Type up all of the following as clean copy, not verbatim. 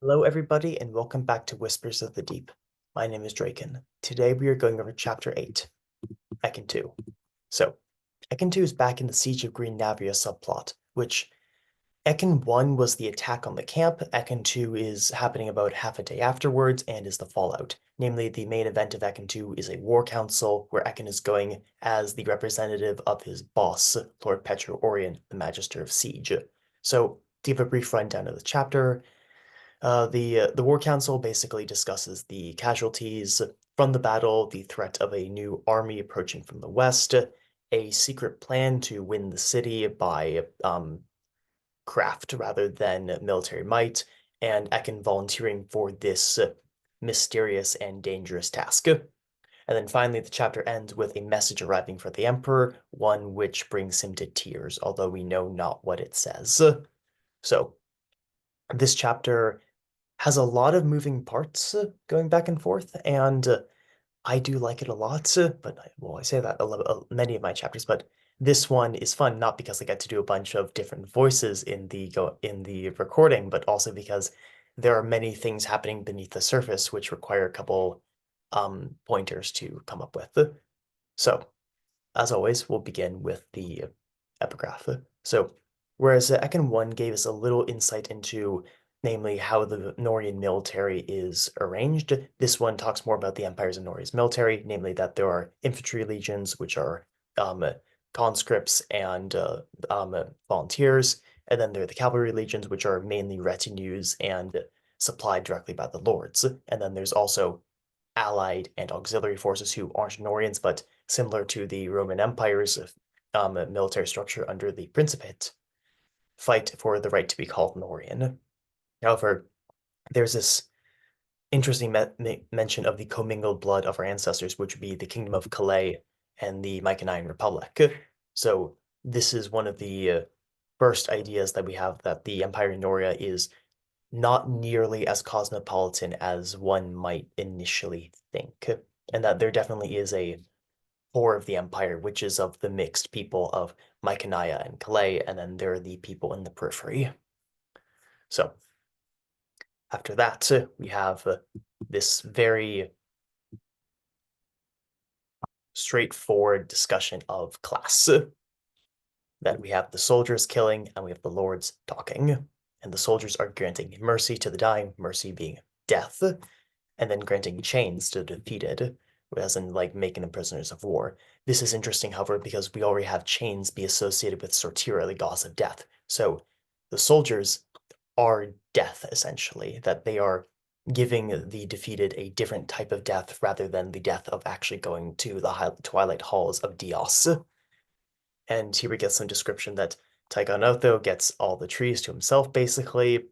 Hello, everybody, and welcome back to Whispers of the Deep. My name is Draken. Today we are going over Chapter 8, Ekkin 2. So, Ekkin 2 is back in the Siege of Green Navia subplot, which Ekkin 1 was the attack on the camp, Ekkin 2 is happening about half a day afterwards and is the fallout. Namely, the main event of Ekkin 2 is a war council where Ekkin is going as the representative of his boss, Lord Petro Orion, the Magister of Siege. So, to give a brief rundown of the chapter, the War Council basically discusses the casualties from the battle, the threat of a new army approaching from the west, a secret plan to win the city by craft rather than military might, and Ekkin volunteering for this mysterious and dangerous task. And then finally, the chapter ends with a message arriving for the Emperor, one which brings him to tears, although we know not what it says. So, this chapter has a lot of moving parts going back and forth, and I do like it a lot. But well, I say that many of my chapters, but this one is fun not because I get to do a bunch of different voices in the recording, but also because there are many things happening beneath the surface which require a couple pointers to come up with. So, as always, we'll begin with the epigraph. So, whereas Ekon 1 gave us a little insight into, namely, how the Norian military is arranged, this one talks more about the Empires of Noria's military, namely that there are infantry legions, which are um, conscripts and volunteers, and then there are the cavalry legions, which are mainly retinues and supplied directly by the lords. And then there's also allied and auxiliary forces who aren't Norians, but similar to the Roman Empire's military structure under the Principate, fight for the right to be called Norian. However, there's this interesting mention of the commingled blood of our ancestors, which would be the Kingdom of Calais and the Mycenaean Republic. So this is one of the first ideas that we have that the Empire of Noria is not nearly as cosmopolitan as one might initially think, and that there definitely is a core of the empire, which is of the mixed people of Mycenae and Calais, and then there are the people in the periphery. So after that, we have this very straightforward discussion of class. That we have the soldiers killing and we have the lords talking. And the soldiers are granting mercy to the dying, mercy being death, and then granting chains to the defeated, as in like making them prisoners of war. This is interesting, however, because we already have chains be associated with sortira, the gods of death. So the soldiers are death, essentially, that they are giving the defeated a different type of death rather than the death of actually going to the twilight halls of Dios. And here we get some description that Tygon Otho gets all the trees to himself, basically,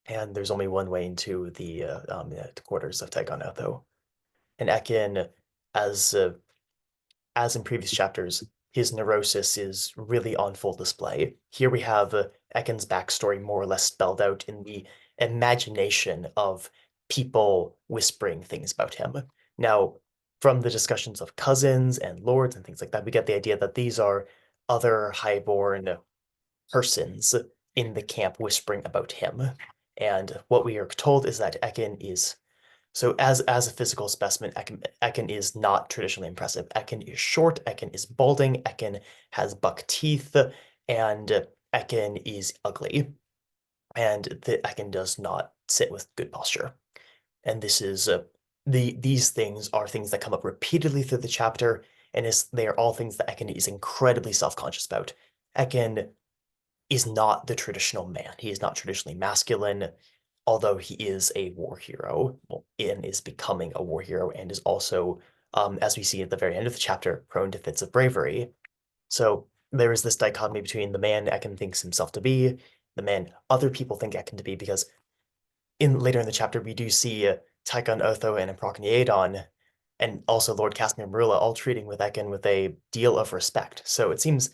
and there's only one way into the quarters of Tygon Otho. And Ekkin, as uh, as in previous chapters, his neurosis is really on full display. Here we have Ekkin's backstory more or less spelled out in the imagination of people whispering things about him. Now, from the discussions of cousins and lords and things like that, we get the idea that these are other highborn persons in the camp whispering about him. And what we are told is that Ekkin is so as a physical specimen, Ekkin is not traditionally impressive. Ekkin is short, Ekkin is balding, Ekkin has buck teeth, and Ekkin is ugly. And the Ekkin does not sit with good posture. And this is these things are things that come up repeatedly through the chapter, and they are all things that Ekkin is incredibly self-conscious about. Ekkin is not the traditional man. He is not traditionally masculine, although he is a war hero and is becoming a war hero and is also, as we see at the very end of the chapter, prone to fits of bravery. So there is this dichotomy between the man Ekkin thinks himself to be, the man other people think Ekkin to be, because in later in the chapter we do see Tychon Otho and Improcniadon and also Lord Casimir Marilla all treating with Ekkin with a deal of respect. So it seems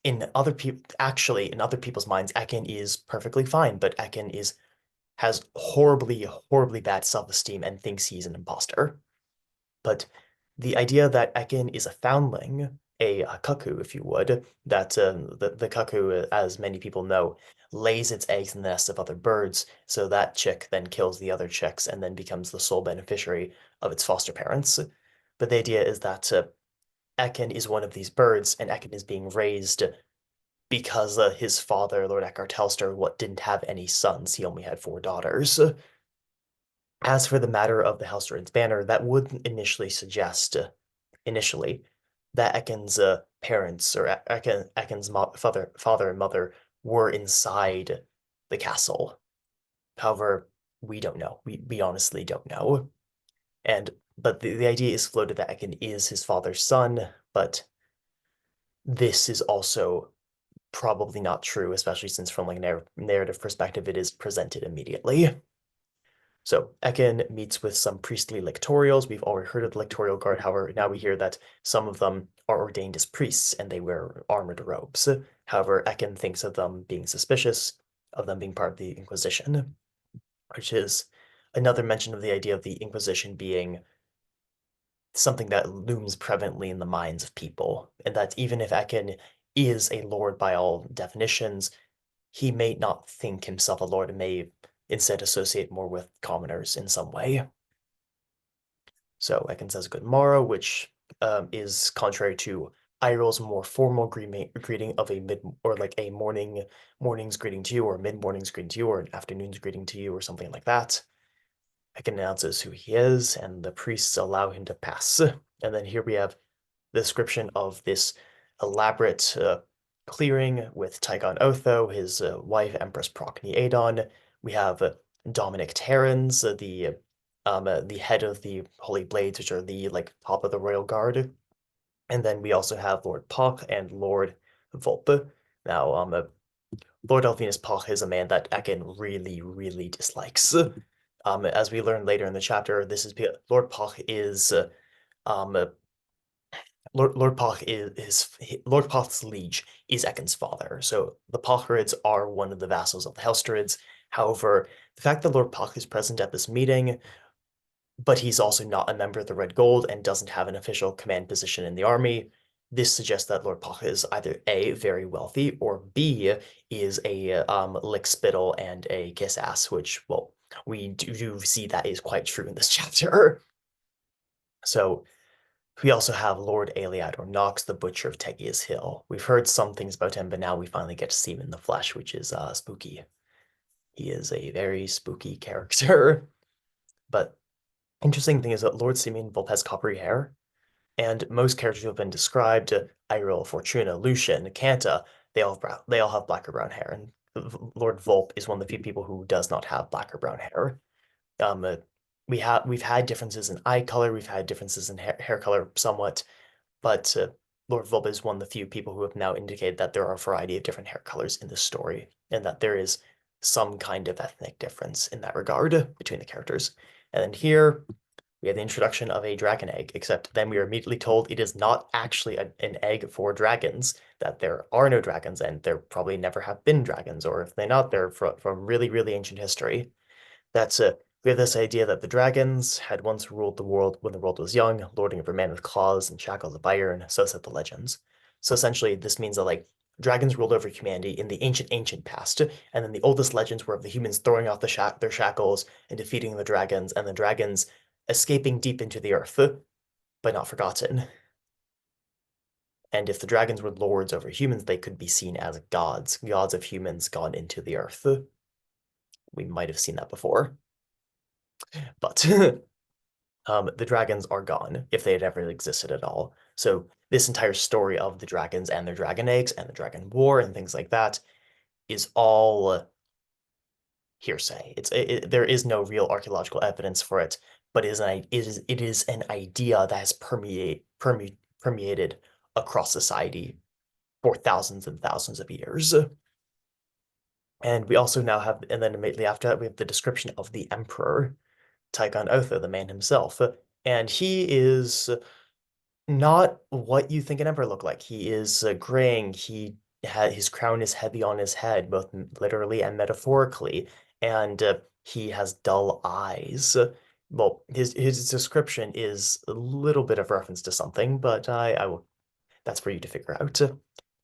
in other people's minds, Ekkin is perfectly fine, but Ekkin has horribly, horribly bad self-esteem and thinks he's an imposter. But the idea that Ekkin is a foundling a cuckoo, if you would, that the cuckoo, as many people know, lays its eggs in the nest of other birds, so that chick then kills the other chicks and then becomes the sole beneficiary of its foster parents. But the idea is that Ekkin is one of these birds, and Ekkin is being raised because his father, Lord Eckhart Telstar, what didn't have any sons. He only had four daughters. As for the matter of the Hellstrom banner, that would initially suggest, initially, that Ekkin's parents or Ekkin's father and mother were inside the castle. However, we don't know. We honestly don't know. But the idea is floated that Ekkin is his father's son, but this is also probably not true, especially since from like a narrative perspective, it is presented immediately. So Ekkin meets with some priestly lictorials. We've already heard of the lictorial guard. However, now we hear that some of them are ordained as priests and they wear armored robes. However, Ekkin thinks of them being suspicious, of them being part of the Inquisition, which is another mention of the idea of the Inquisition being something that looms prevalently in the minds of people, and that even if Ekkin is a lord by all definitions, he may not think himself a lord and may instead associate more with commoners in some way. So Ekkin says good morrow, which is contrary to Iroh's more formal greeting of a mid or like a morning's greeting to you, or mid-morning's greeting to you, or an afternoon's greeting to you, or something like that. Ekkin announces who he is, and the priests allow him to pass. And then here we have the description of this elaborate clearing with Tygon Otho, his wife, Empress Procne Adon. We have Dominic Terrans, the head of the Holy Blades, which are the like top of the royal guard. And then we also have Lord Puck and Lord Volpe. Now, Lord Alvinus Puck is a man that Ekkin really, really dislikes. As we learn later in the chapter, this is Lord Puck is um, Lord Puck Lord Puck's liege is Ekkin's father. So the Pocherids are one of the vassals of the Hellstrids. However, the fact that Lord Puck is present at this meeting, but he's also not a member of the Red Gold and doesn't have an official command position in the army, this suggests that Lord Puck is either A, very wealthy, or B, is a lick spittle and a kiss ass, which, well, we do see that is quite true in this chapter. So we also have Lord Aliador Nox, the Butcher of Tegia's Hill. We've heard some things about him, but now we finally get to see him in the flesh, which is spooky. He is a very spooky character. But interesting thing is that Lord Simeon Volpe has coppery hair, and most characters who have been described, Iril, Fortuna, Lucian, Canta, they all have black or brown hair, and Lord Volpe is one of the few people who does not have black or brown hair. Um, we've had differences in eye color, we've had differences in hair color somewhat, but Lord Volpe is one of the few people who have now indicated that there are a variety of different hair colors in this story, and that there is some kind of ethnic difference in that regard between the characters. And then here we have the introduction of a dragon egg, except then we are immediately told it is not actually an egg for dragons, that there are no dragons, and there probably never have been dragons, or if they're not, they're from really, really ancient history. That's we have this idea that the dragons had once ruled the world when the world was young, lording over men with claws and shackles of iron, so said the legends. So essentially, this means that like dragons ruled over humanity in the ancient past, and then the oldest legends were of the humans throwing off their shackles and defeating the dragons, and the dragons escaping deep into the earth, but not forgotten. And if the dragons were lords over humans, they could be seen as gods, gods of humans gone into the earth. We might have seen that before. But the dragons are gone, if they had ever existed at all. So this entire story of the dragons and their dragon eggs and the dragon war and things like that is all hearsay. There is no real archaeological evidence for it, but it is an idea that has permeated across society for thousands and thousands of years. And we also now have, and then immediately after that, we have the description of the emperor, Tygon Otho, the man himself. And he is not what you think an emperor looked like. He is graying. His crown is heavy on his head, both literally and metaphorically, and he has dull eyes. Well, his description is a little bit of reference to something, but I will That's for you to figure out.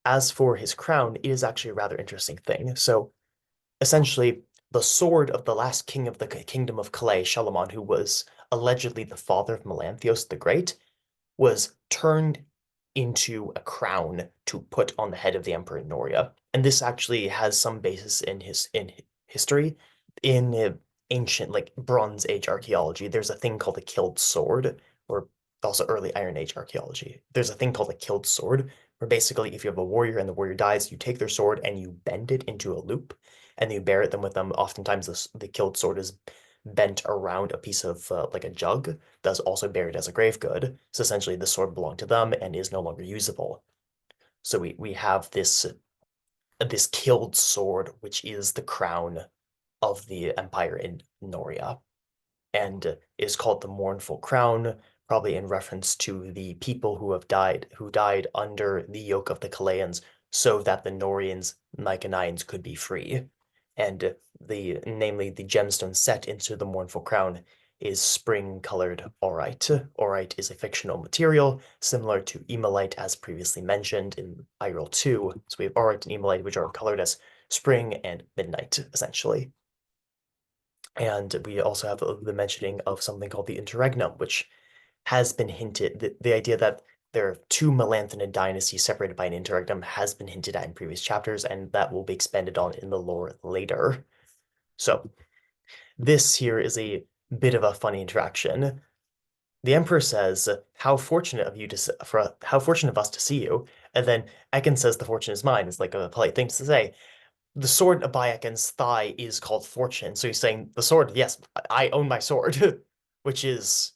As for his crown, it is actually a rather interesting thing. So essentially, the sword of the last king of the kingdom of Calais, Shalamon, who was allegedly the father of Melanthios the Great, was turned into a crown to put on the head of the Emperor Noria. And this actually has some basis in history. In ancient, like Bronze Age archaeology, there's a thing called a killed sword, or also early Iron Age archaeology. There's a thing called a killed sword, where basically if you have a warrior and the warrior dies, you take their sword and you bend it into a loop, and you bear them with them. Oftentimes, the killed sword is bent around a piece of like a jug that's also buried as a grave good. So essentially, the sword belonged to them and is no longer usable. So we have this killed sword, which is the crown of the empire in Noria, and is called the Mournful Crown, probably in reference to the people who died under the yoke of the Chileans, so that the Norians, Mycenaeans, could be free. And namely the gemstone set into the Mournful Crown is spring-colored aurite. Aurite is a fictional material similar to emolite, as previously mentioned in Hyrule 2. So we have aurite and emolite, which are colored as spring and midnight, essentially. And we also have the mentioning of something called the interregnum, which has been hinted, the idea that there are two Melanthinid dynasties separated by an interregnum has been hinted at in previous chapters, and that will be expanded on in the lore later. So this here is a bit of a funny interaction. The Emperor says, "How fortunate of you how fortunate of us to see you." And then Ekkin says, "The fortune is mine." It's like a polite thing to say. The sword by Ekkin's thigh is called Fortune. So he's saying the sword, yes, I own my sword, which is,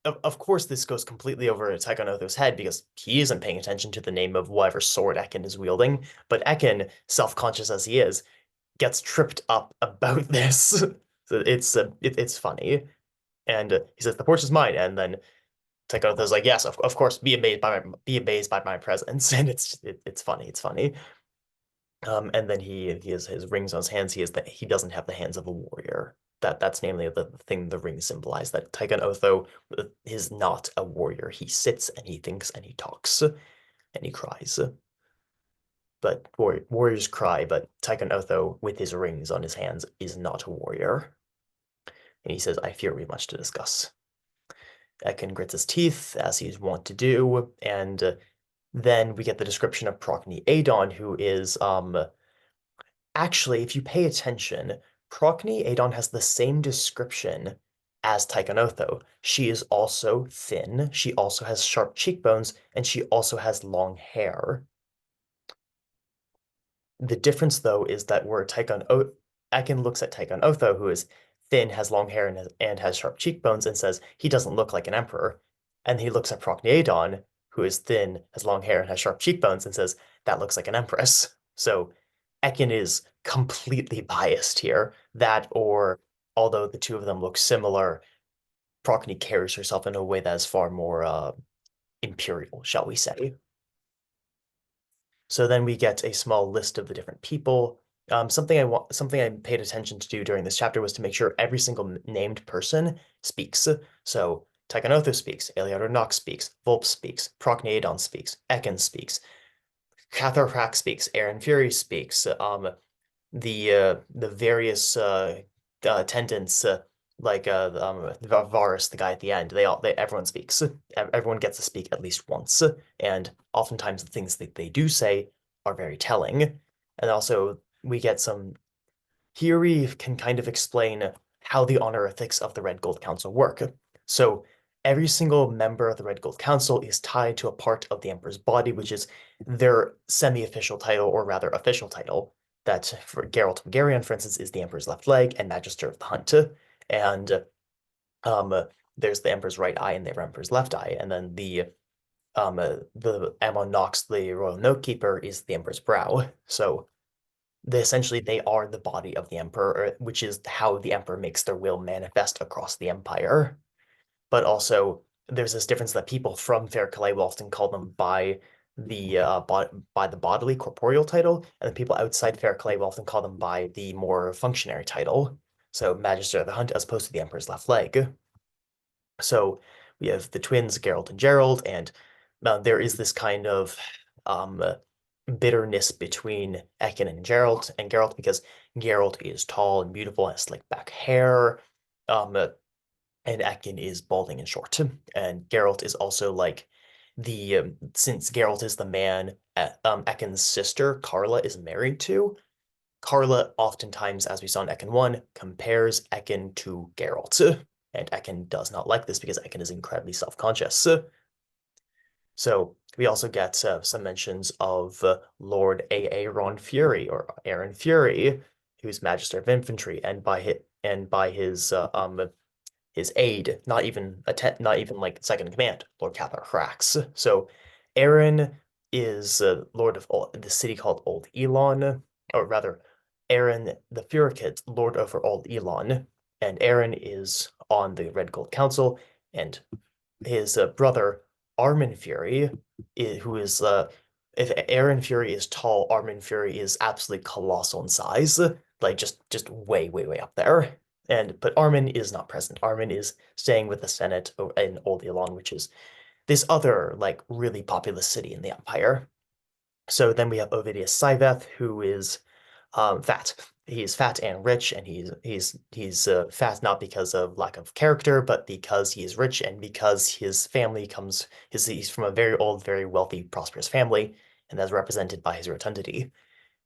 of course, this goes completely over Tycho head because he isn't paying attention to the name of whatever sword Ekkin is wielding. But Ekkin, self-conscious as he is, gets tripped up about this. So it's funny. And he says, the Porsche is mine. And then Tycho like, yes, of course, be amazed by my presence. And it's funny. It's funny. And then he has his rings on his hands. He doesn't have the hands of a warrior. That's namely the thing the rings symbolize. That Tycho Otho is not a warrior. He sits and he thinks and he talks and he cries. But warriors cry, but Tycho Otho, with his rings on his hands, is not a warrior. And he says, "I fear we much to discuss." Ekkin grits his teeth, as he's wont to do, and then we get the description of Procne Adon, who is actually, if you pay attention, Procne Adon has the same description as Tyconotho. She is also thin, she also has sharp cheekbones, and she also has long hair. The difference, though, is that where Ekin looks at Tychon Otho, who is thin, has long hair, and has sharp cheekbones, and says he doesn't look like an emperor. And he looks at Procneadon, who is thin, has long hair, and has sharp cheekbones, and says that looks like an empress. So Ekin is completely biased here. That, or although the two of them look similar, Procne carries herself in a way that is far more imperial, shall we say. So then we get a small list of the different people. Something I paid attention to do during this chapter was to make sure every single named person speaks. So Tyconotho speaks, Eliodor Nox speaks, Volp speaks, Procneadon speaks, Ekkin speaks, Catharhrak speaks, Aaron Fury speaks, the various attendants like Varus, the guy at the end, everyone speaks. Everyone gets to speak at least once, and oftentimes the things that they do say are very telling. And also we get some here we can kind of explain how the honorifics of the Red Gold Council work. So every single member of the Red Gold Council is tied to a part of the Emperor's body, which is their semi-official title, or rather official title. That for Geralt Megarion, for instance, is the Emperor's left leg and Magister of the Hunt. And there's the Emperor's right eye and the Emperor's left eye. And then the Amon Nox, the Royal Notekeeper, is the Emperor's brow. So essentially they are the body of the emperor, which is how the emperor makes their will manifest across the empire. But also there's this difference that people from Fair Calais will often call them by the bodily corporeal title, and the people outside Fair Calais will often call them by the more functionary title. So Magister of the Hunt as opposed to the Emperor's left leg. So we have the twins, Geralt and Gerald, and there is this kind of um, bitterness between Ekkin and Geralt because Geralt is tall and beautiful, has slick back hair, and Ekkin is balding and short. And Geralt is also like since Geralt is the man Ekkin's sister Carla is married to. Carla oftentimes, as we saw in Ekkin 1, compares Ekkin to Geralt. And Ekkin does not like this because Ekkin is incredibly self-conscious. So we also get some mentions of Lord Aaron Fury or Aaron Fury, who's Magister of Infantry, and by his aide, not even like second in command, Lord Cathar Hrax. So Aaron is Lord of the city called Old Elon, or rather, Aaron the Fury Lord over Old Elon, and Aaron is on the Red Gold Council, and his brother Armin Fury, who is if Aaron Fury is tall, Armin Fury is absolutely colossal in size, like just way up there. But Armin is not present. Armin is staying with the Senate in Old Elon, which is this other like really populous city in the Empire. So then we have Ovidius Scyveth, who is fat. He's fat and rich, and he's fat not because of lack of character, but because he is rich and because his family he's from a very old, very wealthy, prosperous family, and that's represented by his rotundity.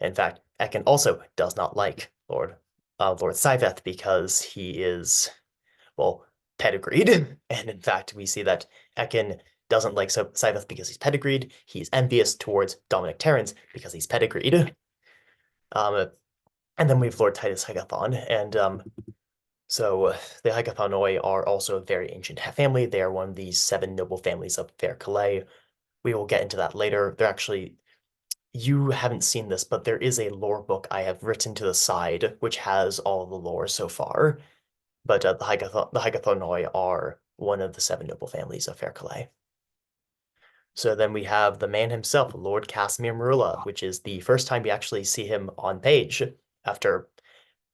In fact, Ekkin also does not like Lord Scyveth because he is, well, pedigreed. And in fact, we see that Ekkin doesn't like Scyveth because he's pedigreed. He's envious towards Dominic Terrence because he's pedigreed. Um, and then we have Lord Titus Hegathon, and so the Hegathonoi are also a very ancient family. They are one of the seven noble families of Fair Calais. We will get into that later. They're actually, you haven't seen this, but there is a lore book I have written to the side which has all the lore so far. But the Hegathonoi are one of the seven noble families of Fair Calais. So then we have the man himself, Lord Casimir Marula, which is the first time we actually see him on page after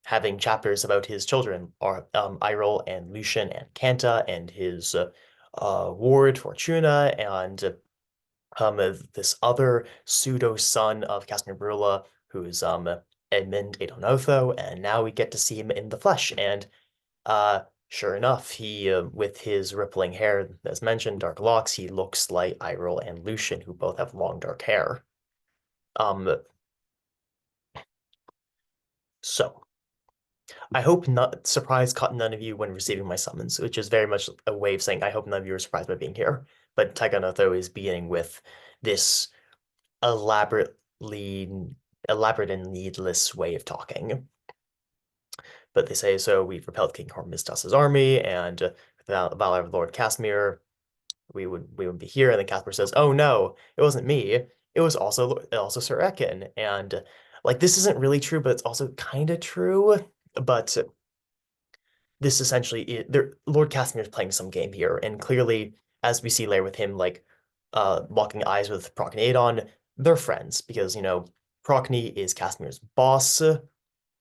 having chapters about his children, Irol and Lucian and Canta, and his ward Fortuna, and this other pseudo son of Casimir Marula, who's Edmund Adonotho, and now we get to see him in the flesh. And sure enough, he with his rippling hair, as mentioned, dark locks, he looks like Irol and Lucian, who both have long dark hair. So I hope not surprise caught none of you when receiving my summons, which is very much a way of saying I hope none of you are surprised by being here. But Taiga is beginning with this elaborately elaborate and needless way of talking. But they say, so we've repelled King Hormisdas' army, and without the valor of Lord Casimir, we would be here. And then Casimir says, "Oh no, it wasn't me. It was also Sir Ekkin." And like this isn't really true, but it's also kind of true. But this essentially Lord Casimir is playing some game here, and clearly, as we see later with him, like locking eyes with Prochnidon, they're friends because Prochny is Casimir's boss,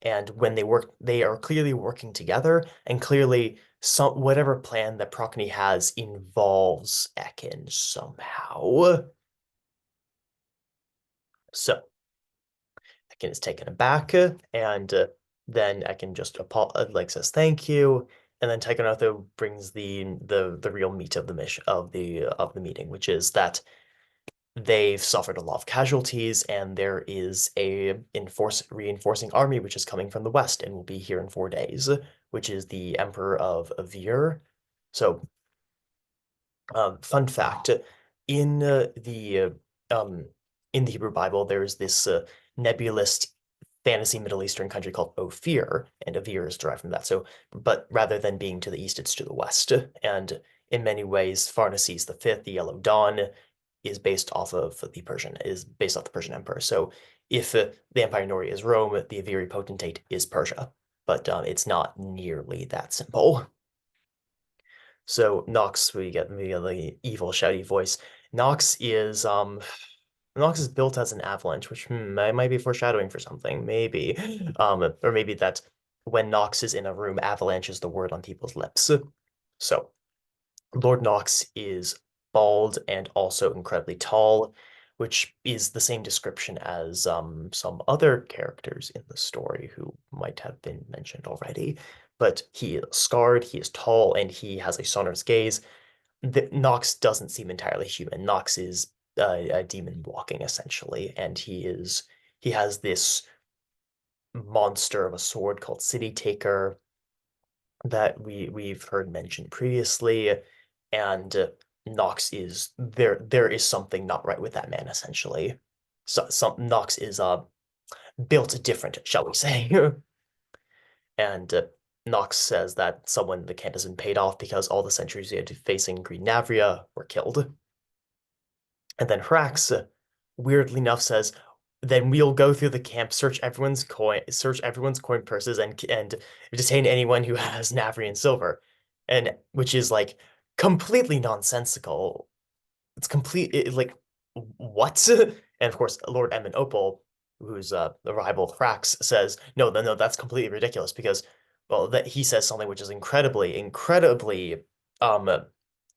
and when they work, they are clearly working together, and clearly whatever plan that Prochny has involves Ekkin somehow. So Ekkin is taken aback, and then Ekkin just says thank you, and then Tychonoto brings the real meat of the mission of the meeting, which is that they've suffered a lot of casualties, and there is a reinforcing army which is coming from the west and will be here in 4 days, which is the Emperor of Avir. So, fun fact: in the in the Hebrew Bible, there's this nebulous fantasy Middle Eastern country called Ophir, and Avir is derived from that. So, but rather than being to the east, it's to the west. And in many ways, Pharnaces the Fifth, the Yellow Dawn, is based off the Persian Empire. So if the Empire Nori is Rome, the Aviri potentate is Persia, but it's not nearly that simple. So Nox, we get the evil shouty voice. Nox is built as an avalanche, which might be foreshadowing for something, maybe. Or maybe that when Nox is in a room, avalanche is the word on people's lips. So Lord Nox is bald and also incredibly tall, which is the same description as some other characters in the story who might have been mentioned already. But he is scarred, he is tall, and he has a sonorous gaze. Nox doesn't seem entirely human. Nox is a demon walking essentially, and he has this monster of a sword called City Taker that we've heard mentioned previously, and Nox is there. There is something not right with that man essentially. So some Nox is built different, shall we say? And Nox says that someone the camp has been paid off because all the sentries he had facing Green Navria were killed. And then Hrax, weirdly enough, says, "Then we'll go through the camp, search everyone's coin purses, and detain anyone who has Navrian silver," and which is like completely nonsensical. It's like what? And of course, Lord Edmund Opal, who's the rival of Thrax, says, no, that's completely ridiculous because, well, that he says something which is incredibly um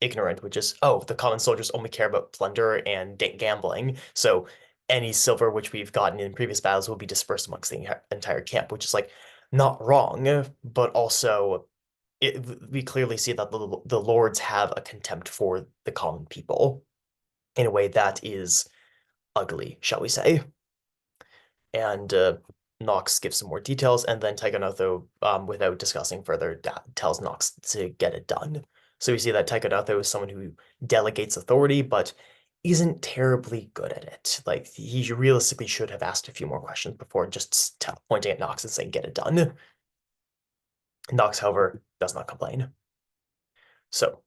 ignorant, which is, oh, the common soldiers only care about plunder and gambling, so any silver which we've gotten in previous battles will be dispersed amongst the entire camp, which is like not wrong, but also we clearly see that the lords have a contempt for the common people in a way that is ugly, shall we say. And Nox gives some more details, and then Tygonotho, without discussing further, tells Nox to get it done. So we see that Tygonotho is someone who delegates authority, but isn't terribly good at it. Like, he realistically should have asked a few more questions before just pointing at Nox and saying, get it done. Nox, however, does not complain. So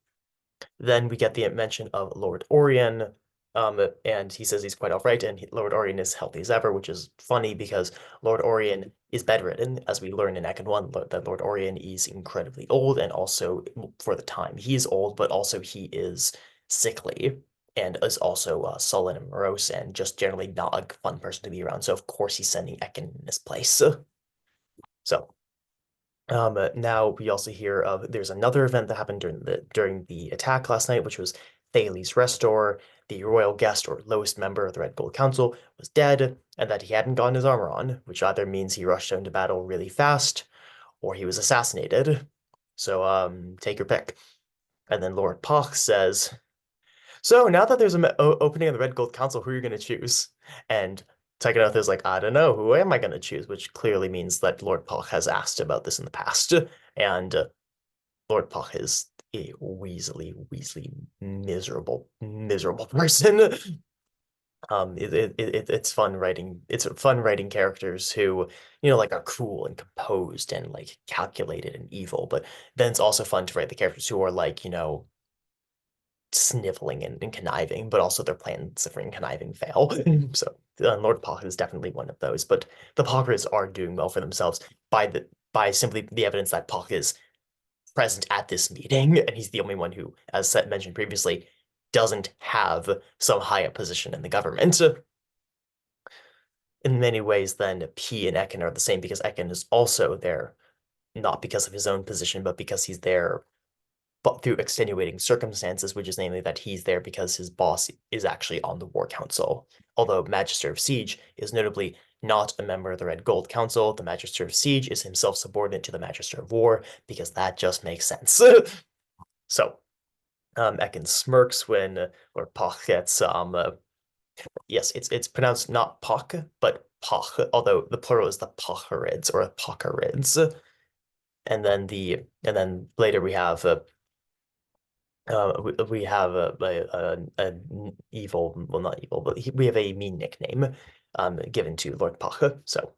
then we get the mention of Lord Orion, and he says he's quite all right, and Lord Orion is healthy as ever, which is funny because Lord Orion is bedridden, as we learn in Ekkin 1, that Lord Orion is incredibly old, and also, for the time, he is old, but also he is sickly, and is also sullen and morose, and just generally not a fun person to be around, so of course he's sending Ekkin in his place. So, now we also hear of there's another event that happened during the attack last night, which was Thales Restor, the royal guest or lowest member of the Red Gold Council, was dead, and that he hadn't gotten his armor on, which either means he rushed into battle really fast or he was assassinated. So take your pick. And then Lord Poch says, "So now that there's an opening of the Red Gold Council, who are you going to choose?" And Tychonoth is like, "I don't know. Who am I going to choose?" Which clearly means that Lord Poch has asked about this in the past. And Lord Poch is a Weasley, miserable person. It's fun writing. It's fun writing characters who, like are cool and composed and like calculated and evil. But then it's also fun to write the characters who are like, sniveling and conniving, but also their plans for conniving fail. So Lord Pock is definitely one of those. But the Pockers are doing well for themselves by simply the evidence that Pock is present at this meeting, and he's the only one who, as mentioned previously, doesn't have some high up position in the government. In many ways, then P and Ekkin are the same because Ekkin is also there, not because of his own position, but because he's there but through extenuating circumstances, which is namely that he's there because his boss is actually on the War Council. Although Magister of Siege is notably not a member of the Red Gold Council, the Magister of Siege is himself subordinate to the Magister of War, because that just makes sense. So, Ekkin smirks when Lord Poch gets, yes, it's pronounced not Poch, but Poch, although the plural is the Pocherids, or Pocherids. And then later we have we have an evil, well, not evil, but we have a mean nickname given to Lord Pacha. So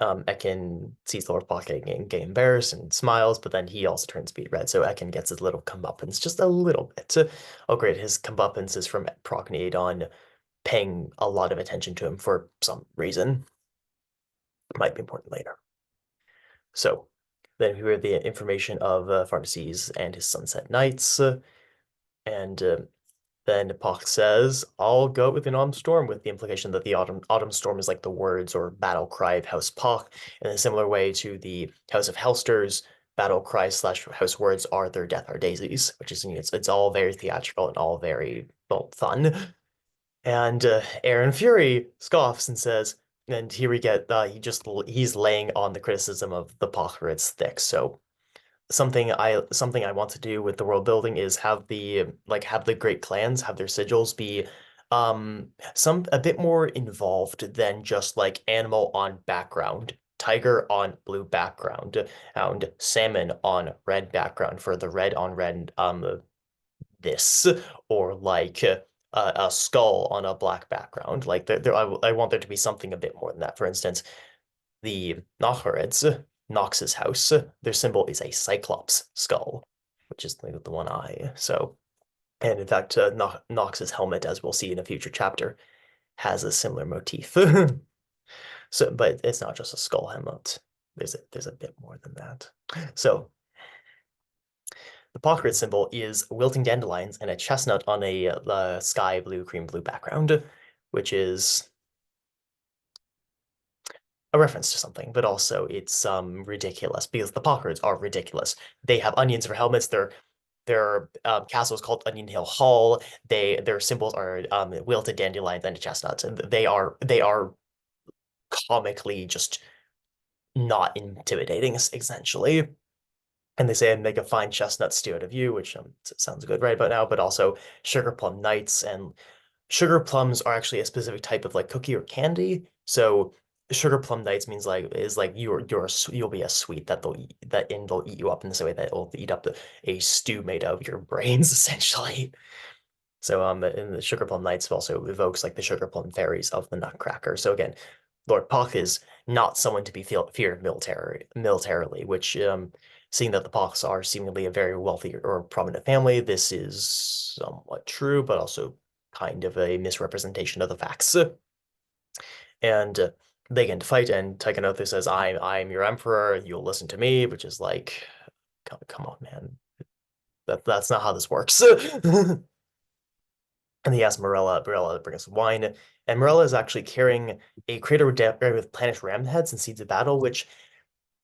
Ekkin sees Lord Pacha getting embarrassed and smiles, but then he also turns beet red. So Ekkin gets his little comeuppance just a little bit. Oh, great. His comeuppance is from Procneadon paying a lot of attention to him for some reason. Might be important later. So then we hear the information of Pharnaces and his Sunset Knights. And then Poch says, "I'll go with an autumn storm," with the implication that the autumn storm is like the words or battle cry of House Poch, in a similar way to the House of Helsters battle cry slash house words are their death are daisies, which is it's all very theatrical and all very well fun. And Aaron Fury scoffs and says, and here we get he's laying on the criticism of the Pochritz thick. So something I want to do with the world building is have the great clans have their sigils be some a bit more involved than just like animal on background, tiger on blue background, and salmon on red background for the red on red this, or like a skull on a black background. Like I want there to be something a bit more than that. For instance, the Nocharids, Nox's house, their symbol is a Cyclops skull, which is the one eye. So, and in fact, Nox's helmet, as we'll see in a future chapter, has a similar motif. So, but it's not just a skull helmet. There's a bit more than that. So, the Pocket symbol is wilting dandelions and a chestnut on a sky blue, cream blue background, which is a reference to something, but also it's ridiculous because the Pockers are ridiculous. They have onions for helmets. Their castle is called Onion Hill Hall. Their symbols are wilted dandelions and chestnuts, and they are comically just not intimidating, essentially. And they say make a fine chestnut stew out of you, which sounds good right about now, but also sugar plum knights, and sugar plums are actually a specific type of like cookie or candy. So sugar plum knights means like is like you'll be a sweet that they'll eat you up in the same way that will eat up a stew made of your brains essentially. So in the sugar plum knights also evokes like the sugar plum fairies of the Nutcracker. So again, Lord Puck is not someone to be feared militarily, which seeing that the Pucks are seemingly a very wealthy or prominent family, this is somewhat true, but also kind of a misrepresentation of the facts. And they get into fight, and Tychonothus says, I'm your emperor, you'll listen to me, which is like, come on, man. That's not how this works. And he asks Morella to bring us wine. And Morella is actually carrying a crater with Planish ram heads and seeds of battle,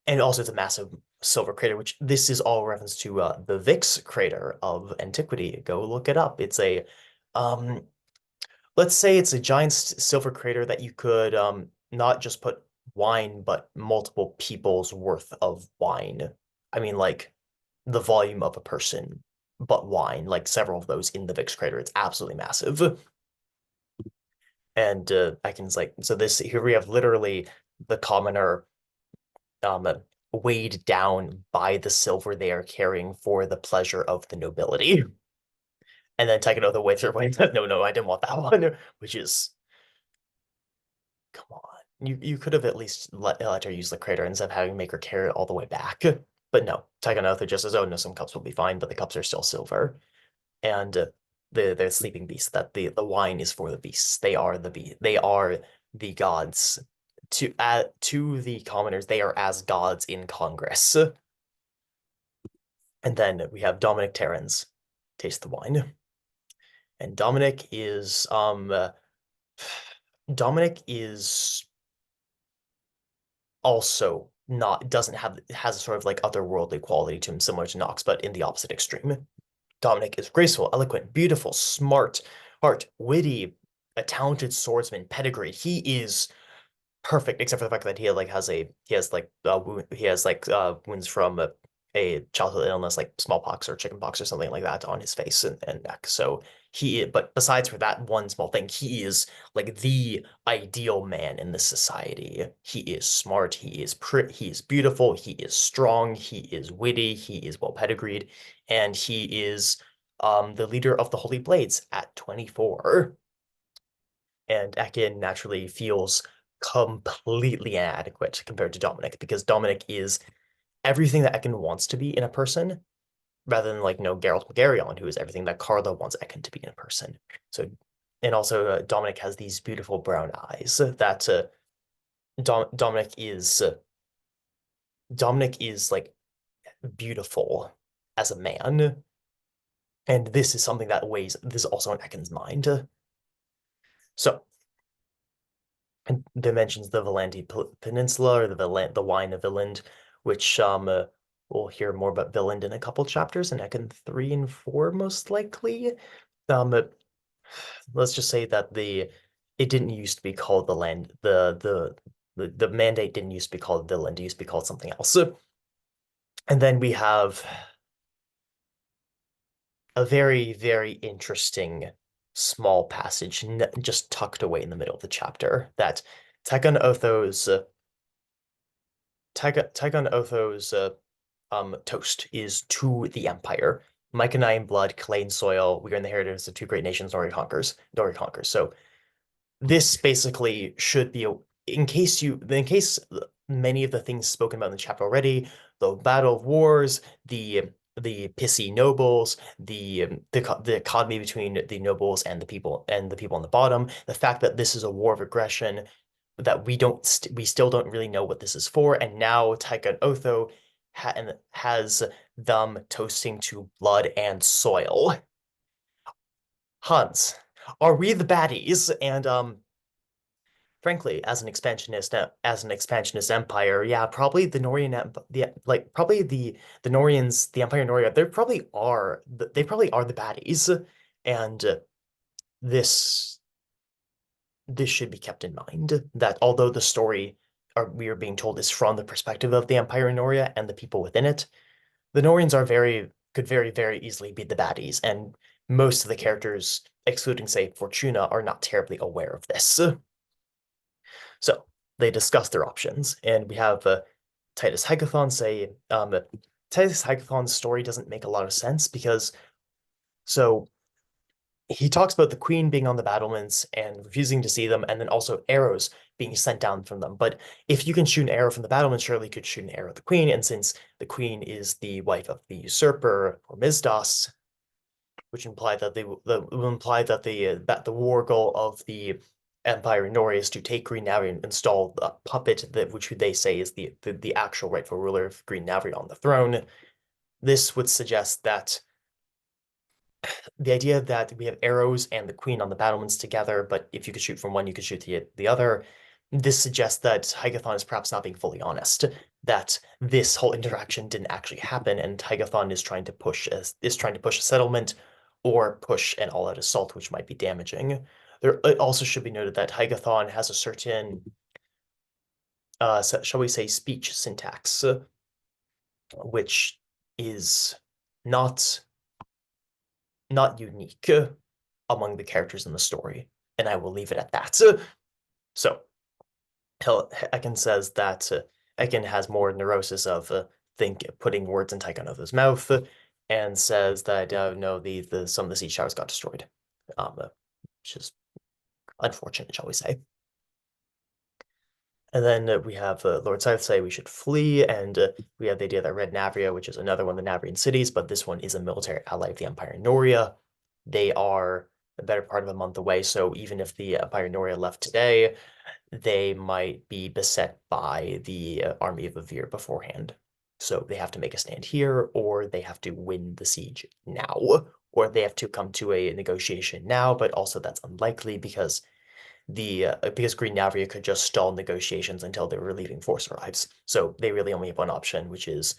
and also it's a massive silver crater, which this is all reference to the Vix crater of antiquity. Go look it up. It's um, let's say it's a giant silver crater that you could not just put wine, but multiple people's worth of wine. I mean, like the volume of a person, but wine, like several of those in the Vix crater. It's absolutely massive. And Ekkin's like, so this here we have literally the commoner um weighed down by the silver they are carrying for the pleasure of the nobility. And then Tychonoth waves her away and says, no, I didn't want that one, which is, come on. You could have at least let her use the crater instead of having make her carry it all the way back. But no, Tychonoth just says, oh no, some cups will be fine, but the cups are still silver. And the sleeping beast, that the wine is for the beasts. They are the gods. To the commoners, they are as gods in Congress. And then we have Dominic Terrans taste the wine. And Dominic is also not doesn't have has a sort of like otherworldly quality to him, similar to Nox, but in the opposite extreme. Dominic is graceful, eloquent, beautiful, smart, witty, a talented swordsman, pedigreed. He is perfect, except for the fact that he has like wounds from a childhood illness like smallpox or chickenpox or something like that on his face and neck. So but besides for that one small thing, he is like the ideal man in this society. He is smart, he is beautiful, he is strong, he is witty, he is well pedigreed, and he is the leader of the Holy Blades at 24. And Ekkin naturally feels completely inadequate compared to Dominic because Dominic is everything that Ekkin wants to be in a person, rather than like Geralt Bulgarion, who is everything that Carla wants Ekkin to be in a person. So, and also Dominic has these beautiful brown eyes that Dominic is like beautiful as a man, and this is something that weighs. This is also on Ekkin's mind. So that mentions the Valandi Peninsula or the wine of Villand, which We'll hear more about Villand in a couple chapters in Ekkin 3 and 4, most likely. Um, let's just say that it didn't used to be called the land the mandate didn't used to be called Villand, it used to be called something else. And then we have a very, very interesting small passage just tucked away in the middle of the chapter that Tygon Otho's toast is to the Empire. Mike and I in blood, clay and soil. We are in the heritage of two great nations. Nori conquers. Nori conquers. So this basically should be in case many of the things spoken about in the chapter already, the battle of wars, the pissy nobles, the economy between the nobles and the people on the bottom, the fact that this is a war of aggression, that we still don't really know what this is for, and now Taika and Otho has them toasting to blood and soil. Hans, are we the baddies? And frankly, as an expansionist empire, yeah, probably the Norian, probably the Norians, the Empire Noria, they probably are the baddies, and this this should be kept in mind that although the story we are being told is from the perspective of the Empire Noria and the people within it, the Norians could very, very easily be the baddies, and most of the characters, excluding, say, Fortuna, are not terribly aware of this. So they discuss their options, and we have Titus Hecathon say Titus Hecathon's story doesn't make a lot of sense because so he talks about the queen being on the battlements and refusing to see them, and then also arrows being sent down from them. But if you can shoot an arrow from the battlements, surely you could shoot an arrow at the queen. And since the queen is the wife of the usurper or Mizdas, which imply that the war goal of the Empire Nori is to take Green Navia and install a puppet which they say is the actual rightful ruler of Green Navia on the throne. This would suggest that the idea that we have arrows and the queen on the battlements together, but if you could shoot from one, you could shoot the other. This suggests that Hygathon is perhaps not being fully honest, that this whole interaction didn't actually happen, and Hygathon is trying to push a settlement or push an all-out assault, which might be damaging. It also should be noted that Hygathon has a certain, shall we say, speech syntax, which is not unique among the characters in the story, and I will leave it at that. So, Ekkin says that Ekkin has more neurosis of putting words in Tychonova's mouth, and says that no, some of the siege towers got destroyed, which is unfortunate, shall we say. And then we have Lord Scythe say we should flee, and we have the idea that Red Navria, which is another one of the Navrian cities, but this one is a military ally of the Empire Noria. They are the better part of a month away, so even if the Empire Noria left today, they might be beset by the army of Avir beforehand. So they have to make a stand here, or they have to win the siege now, or they have to come to a negotiation now, but also that's unlikely because Green Navria could just stall negotiations until their relieving force arrives. So they really only have one option, which is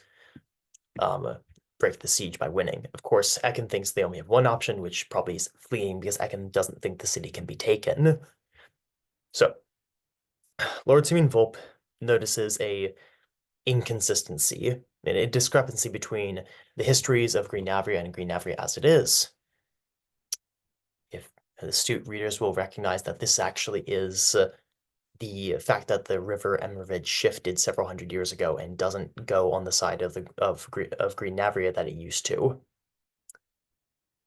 break the siege by winning. Of course, Ekkin thinks they only have one option, which probably is fleeing because Ekkin doesn't think the city can be taken. So Lord Simeon Volp notices a inconsistency, a discrepancy between the histories of Green Navria and Green Navria as it is. If astute readers will recognize that this actually is the fact that the river Emervid shifted several hundred years ago and doesn't go on the side of Green Navria that it used to.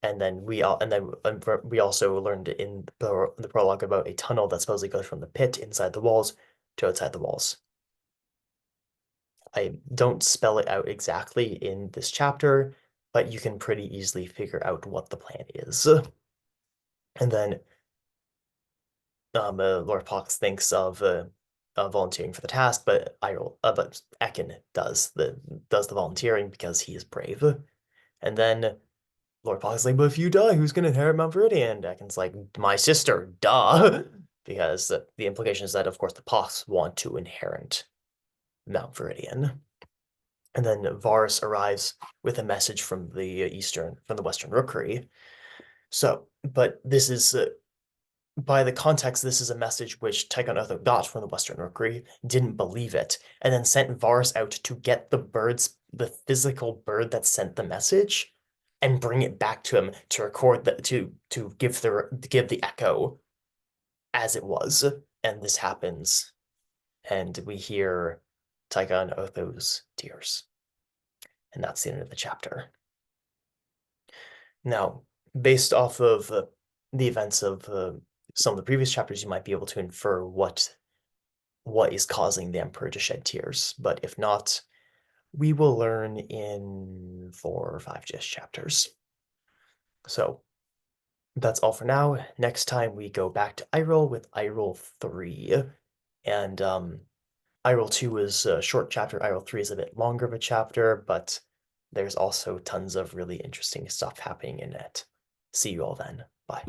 And then we also learned in the prologue about a tunnel that supposedly goes from the pit inside the walls to outside the walls. I don't spell it out exactly in this chapter, but you can pretty easily figure out what the plan is. And then Lord Pox thinks of volunteering for the task, but Ekkin does the volunteering because he is brave. And then Lord Pox is like, but if you die, who's gonna inherit Mount Viridian? And Ekkin's like, my sister, duh. Because the implication is that, of course, the Pox want to inherit Mount Viridian. And then Varus arrives with a message from the Western Rookery. So, but this is by the context, this is a message which Tycho Otho got from the Western Rookery, didn't believe it, and then sent Varus out to get the physical bird that sent the message, and bring it back to him to record that to give the echo as it was. And this happens, and we hear Tycho Otho's tears, and that's the end of the chapter. Now, based off of the events of some of the previous chapters, you might be able to infer what is causing the Emperor to shed tears. But if not, we will learn in 4 or 5 just chapters. So that's all for now. Next time we go back to Iroh with Iroh 3. And Iroh 2 is a short chapter. Iroh 3 is a bit longer of a chapter, but there's also tons of really interesting stuff happening in it. See you all then. Bye.